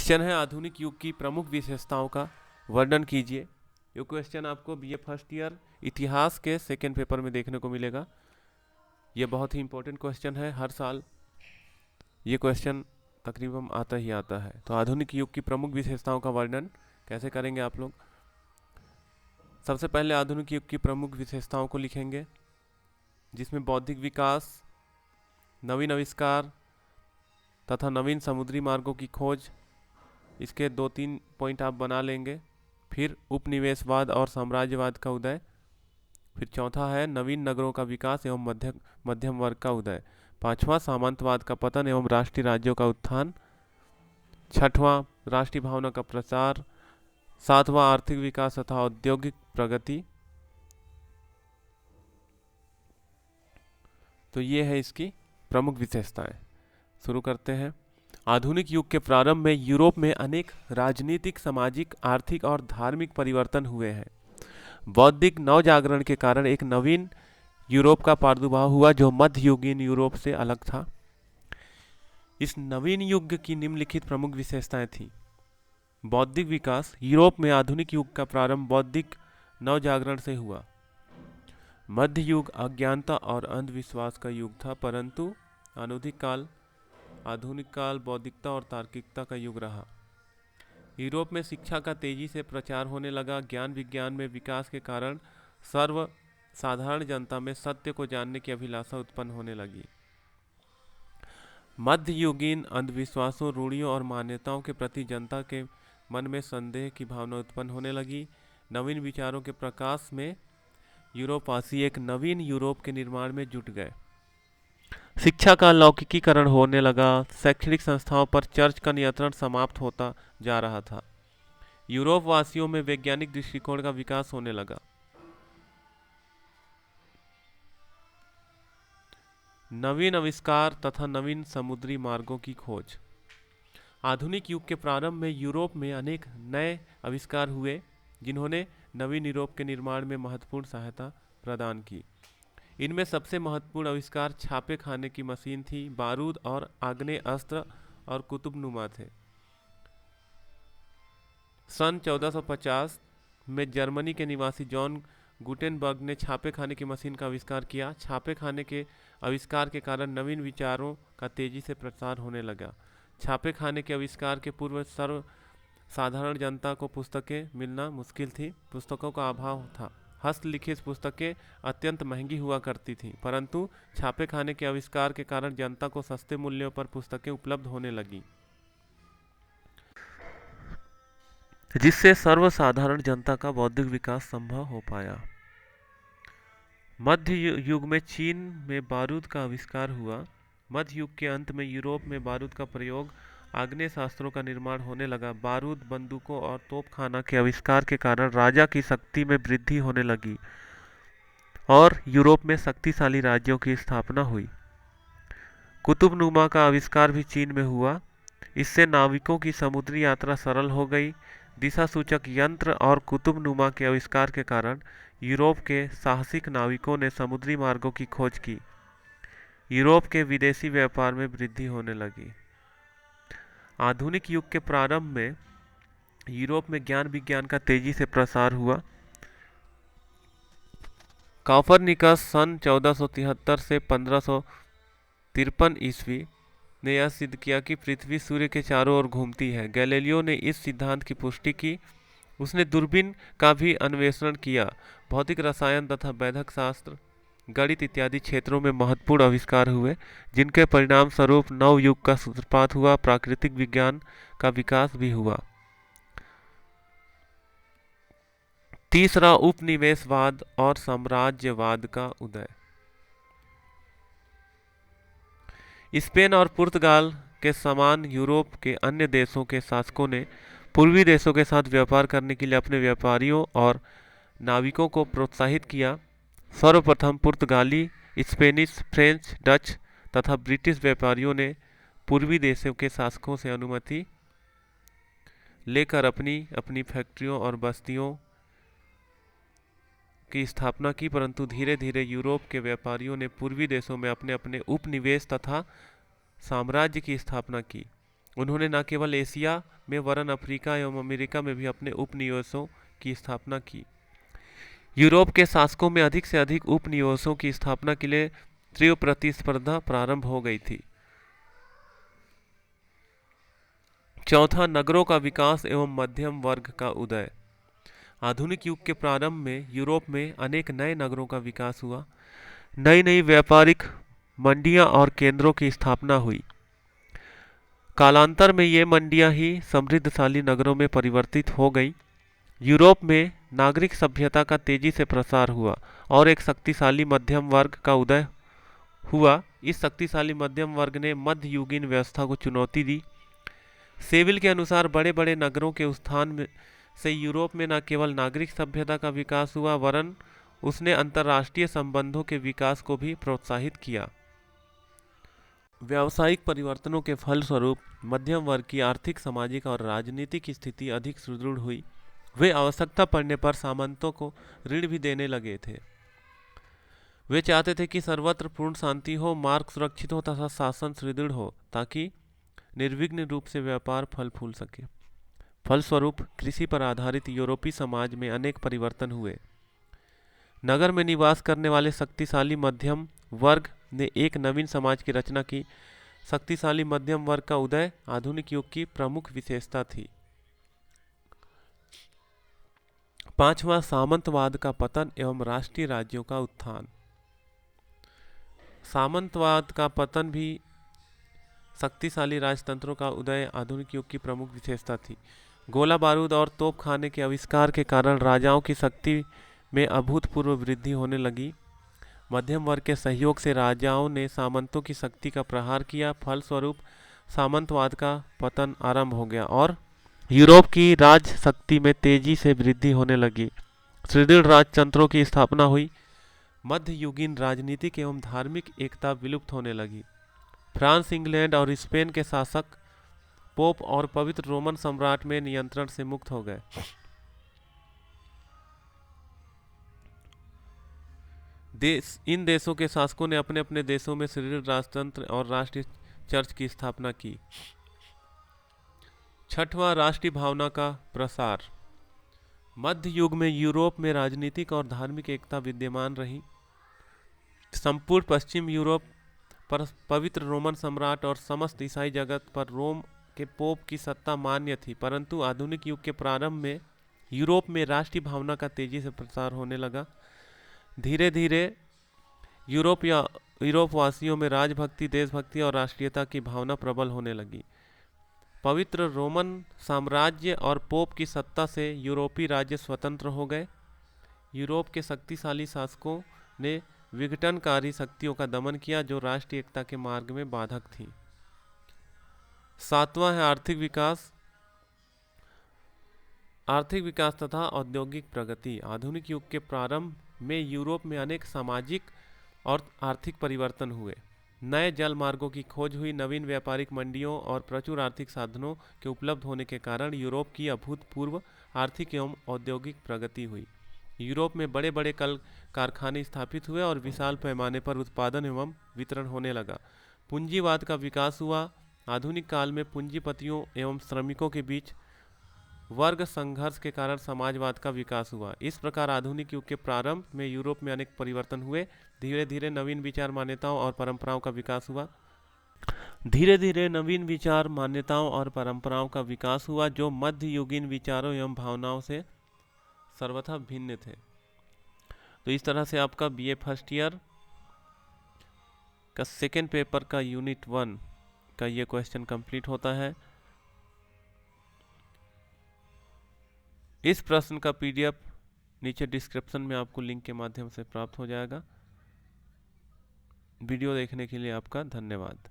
Question है आधुनिक युग की प्रमुख विशेषताओं का वर्णन कीजिए। ये क्वेश्चन आपको बीए फर्स्ट ईयर इतिहास के सेकेंड पेपर में देखने को मिलेगा। ये बहुत ही इंपॉर्टेंट क्वेश्चन है, हर साल ये क्वेश्चन तकरीबन आता ही आता है। तो आधुनिक युग की प्रमुख विशेषताओं का वर्णन कैसे करेंगे आप लोग? सबसे पहले आधुनिक युग की प्रमुख विशेषताओं को लिखेंगे, जिसमें बौद्धिक विकास, नवीन आविष्कार तथा नवीन समुद्री मार्गों की खोज, इसके 2-3 पॉइंट आप बना लेंगे। फिर उपनिवेशवाद और साम्राज्यवाद का उदय। फिर चौथा है नवीन नगरों का विकास एवं मध्यम वर्ग का उदय। पांचवा सामंतवाद का पतन एवं राष्ट्रीय राज्यों का उत्थान। छठवां राष्ट्रीय भावना का प्रचार। सातवां आर्थिक विकास तथा औद्योगिक प्रगति। तो ये है इसकी प्रमुख विशेषताएं। शुरू करते हैं। आधुनिक युग के प्रारंभ में यूरोप में अनेक राजनीतिक, सामाजिक, आर्थिक और धार्मिक परिवर्तन हुए हैं। बौद्धिक नवजागरण के कारण एक नवीन यूरोप का प्रादुर्भाव हुआ जो मध्ययुगीन यूरोप से अलग था। इस नवीन युग की निम्नलिखित प्रमुख विशेषताएं थी। बौद्धिक विकास। यूरोप में आधुनिक युग का प्रारंभ बौद्धिक नवजागरण से हुआ। मध्य युग अज्ञानता और अंधविश्वास का युग था, परंतु आधुनिक काल बौद्धिकता और तार्किकता का युग रहा। यूरोप में शिक्षा का तेजी से प्रचार होने लगा। ज्ञान विज्ञान में विकास के कारण साधारण जनता में सत्य को जानने की अभिलाषा उत्पन्न होने लगी। मध्ययुगीन अंधविश्वासों, रूढ़ियों और मान्यताओं के प्रति जनता के मन में संदेह की भावना उत्पन्न होने लगी। नवीन विचारों के प्रकाश में यूरोपवासी एक नवीन यूरोप के निर्माण में जुट गए। शिक्षा का लौकिकीकरण होने लगा। शैक्षणिक संस्थाओं पर चर्च का नियंत्रण समाप्त होता जा रहा था। यूरोप वासियों में वैज्ञानिक दृष्टिकोण का विकास होने लगा। नवीन आविष्कार तथा नवीन समुद्री मार्गों की खोज। आधुनिक युग के प्रारंभ में यूरोप में अनेक नए आविष्कार हुए जिन्होंने नवीन यूरोप के निर्माण में महत्वपूर्ण सहायता प्रदान की। इनमें सबसे महत्वपूर्ण आविष्कार छापे खाने की मशीन थी। बारूद और आग्नेय अस्त्र और कुतुबनुमा थे। सन 1450 में जर्मनी के निवासी जॉन गुटेनबर्ग ने छापे खाने की मशीन का आविष्कार किया। छापे खाने के आविष्कार के कारण नवीन विचारों का तेजी से प्रसार होने लगा। छापे खाने के आविष्कार के पूर्व साधारण जनता को पुस्तकें मिलना मुश्किल थी। पुस्तकों का अभाव था। हस्तलिखित पुस्तकें अत्यंत महंगी हुआ करती थीं, परंतु छापे खाने के आविष्कार के कारण जनता को सस्ते मूल्यों पर पुस्तकें उपलब्ध होने लगीं, जिससे सर्वसाधारण जनता का बौद्धिक विकास संभव हो पाया। मध्य युग में चीन में बारूद का आविष्कार हुआ। मध्य युग के अंत में यूरोप में बारूद का प्रयोग, आग्नेय शास्त्रों का निर्माण होने लगा। बारूद, बंदूकों और तोपखाना के आविष्कार के कारण राजा की शक्ति में वृद्धि होने लगी और यूरोप में शक्तिशाली राज्यों की स्थापना हुई। कुतुबनुमा का आविष्कार भी चीन में हुआ। इससे नाविकों की समुद्री यात्रा सरल हो गई। दिशा सूचक यंत्र और कुतुबनुमा के आविष्कार के कारण यूरोप के साहसिक नाविकों ने समुद्री मार्गों की खोज की। यूरोप के विदेशी व्यापार में वृद्धि होने लगी। आधुनिक युग के प्रारंभ में यूरोप में ज्ञान विज्ञान का तेजी से प्रसार हुआ। कॉपरनिकस सन 1473 से 1553 ईस्वी ने यह सिद्ध किया कि पृथ्वी सूर्य के चारों ओर घूमती है। गैलीलियो ने इस सिद्धांत की पुष्टि की। उसने दूरबीन का भी अन्वेषण किया। भौतिक रसायन तथा वैद्यक शास्त्र, गणित इत्यादि क्षेत्रों में महत्वपूर्ण आविष्कार हुए, जिनके परिणाम स्वरूप नव युग का सूत्रपात हुआ। प्राकृतिक विज्ञान का विकास भी हुआ। तीसरा, उपनिवेशवाद और साम्राज्यवाद का उदय। स्पेन और पुर्तगाल के समान यूरोप के अन्य देशों के शासकों ने पूर्वी देशों के साथ व्यापार करने के लिए अपने व्यापारियों और नाविकों को प्रोत्साहित किया। सर्वप्रथम पुर्तगाली, स्पेनिश, फ्रेंच, डच तथा ब्रिटिश व्यापारियों ने पूर्वी देशों के शासकों से अनुमति लेकर अपनी अपनी फैक्ट्रियों और बस्तियों की स्थापना की, परंतु धीरे धीरे यूरोप के व्यापारियों ने पूर्वी देशों में अपने अपने उपनिवेश तथा साम्राज्य की स्थापना की। उन्होंने न केवल एशिया में वरन अफ्रीका एवं अमेरिका में भी अपने उपनिवेशों की स्थापना की। यूरोप के शासकों में अधिक से अधिक उपनिवेशों की स्थापना के लिए तीव्र प्रतिस्पर्धा प्रारंभ हो गई थी। चौथा, नगरों का विकास एवं मध्यम वर्ग का उदय। आधुनिक युग के प्रारंभ में यूरोप में अनेक नए नगरों का विकास हुआ। नई नई व्यापारिक मंडियां और केंद्रों की स्थापना हुई। कालांतर में ये मंडियां ही समृद्धशाली नगरों में परिवर्तित हो गई। यूरोप में नागरिक सभ्यता का तेजी से प्रसार हुआ और एक शक्तिशाली मध्यम वर्ग का उदय हुआ। इस शक्तिशाली मध्यम वर्ग ने मध्ययुगीन व्यवस्था को चुनौती दी। सेविल के अनुसार बड़े बड़े नगरों के उत्थान से यूरोप में न केवल नागरिक सभ्यता का विकास हुआ वरन उसने अंतर्राष्ट्रीय संबंधों के विकास को भी प्रोत्साहित किया। व्यावसायिक परिवर्तनों के फलस्वरूप मध्यम वर्ग की आर्थिक, सामाजिक और राजनीतिक स्थिति अधिक सुदृढ़ हुई। वे आवश्यकता पड़ने पर सामंतों को ऋण भी देने लगे थे। वे चाहते थे कि सर्वत्र पूर्ण शांति हो, मार्ग सुरक्षित हो तथा शासन सुदृढ़ हो ताकि निर्विघ्न रूप से व्यापार फल फूल सके। फलस्वरूप कृषि पर आधारित यूरोपीय समाज में अनेक परिवर्तन हुए। नगर में निवास करने वाले शक्तिशाली मध्यम वर्ग ने एक नवीन समाज की रचना की। शक्तिशाली मध्यम वर्ग का उदय आधुनिक युग की प्रमुख विशेषता थी। पांचवा, सामंतवाद का पतन एवं राष्ट्रीय राज्यों का उत्थान। सामंतवाद का पतन भी शक्तिशाली राजतंत्रों का उदय आधुनिक युग की प्रमुख विशेषता थी। गोला बारूद और तोपखाने के आविष्कार के कारण राजाओं की शक्ति में अभूतपूर्व वृद्धि होने लगी। मध्यम वर्ग के सहयोग से राजाओं ने सामंतों की शक्ति का प्रहार किया। फलस्वरूप सामंतवाद का पतन आरंभ हो गया और यूरोप की राज शक्ति में तेजी से वृद्धि होने लगी। सुदृढ़ राजतंत्रों की स्थापना हुई। मध्ययुगीन राजनीतिक एवं धार्मिक एकता विलुप्त होने लगी। फ्रांस, इंग्लैंड और स्पेन के शासक पोप और पवित्र रोमन सम्राट में नियंत्रण से मुक्त हो गए। इन देशों के शासकों ने अपने अपने देशों में सुदृढ़ राजतंत्र और राष्ट्रीय चर्च की स्थापना की। छठवां, राष्ट्रीय भावना का प्रसार। मध्य युग में यूरोप में राजनीतिक और धार्मिक एकता विद्यमान रही। संपूर्ण पश्चिम यूरोप पर पवित्र रोमन सम्राट और समस्त ईसाई जगत पर रोम के पोप की सत्ता मान्य थी। परंतु आधुनिक युग के प्रारंभ में यूरोप में राष्ट्रीय भावना का तेजी से प्रसार होने लगा। धीरे धीरे यूरोप वासियों में राजभक्ति, देशभक्ति और राष्ट्रीयता की भावना प्रबल होने लगी। पवित्र रोमन साम्राज्य और पोप की सत्ता से यूरोपीय राज्य स्वतंत्र हो गए। यूरोप के शक्तिशाली शासकों ने विघटनकारी शक्तियों का दमन किया जो राष्ट्रीय एकता के मार्ग में बाधक थी। सातवां है आर्थिक विकास। आर्थिक विकास तथा औद्योगिक प्रगति। आधुनिक युग के प्रारंभ में यूरोप में अनेक सामाजिक और आर्थिक परिवर्तन हुए। नए जल मार्गों की खोज हुई। नवीन व्यापारिक मंडियों और प्रचुर आर्थिक साधनों के उपलब्ध होने के कारण यूरोप की अभूतपूर्व आर्थिक एवं औद्योगिक प्रगति हुई। यूरोप में बड़े बड़े कल कारखाने स्थापित हुए और विशाल पैमाने पर उत्पादन एवं वितरण होने लगा। पूंजीवाद का विकास हुआ। आधुनिक काल में पूंजीपतियों एवं श्रमिकों के बीच वर्ग संघर्ष के कारण समाजवाद का विकास हुआ। इस प्रकार आधुनिक युग के प्रारंभ में यूरोप में अनेक परिवर्तन हुए। धीरे धीरे नवीन विचार, मान्यताओं और परंपराओं का विकास हुआ। जो मध्ययुगीन विचारों एवं भावनाओं से सर्वथा भिन्न थे। तो इस तरह से आपका बीए फर्स्ट ईयर का सेकेंड पेपर का यूनिट 1 का ये क्वेश्चन कंप्लीट होता है। इस प्रश्न का पीडीएफ नीचे डिस्क्रिप्शन में आपको लिंक के माध्यम से प्राप्त हो जाएगा। वीडियो देखने के लिए आपका धन्यवाद।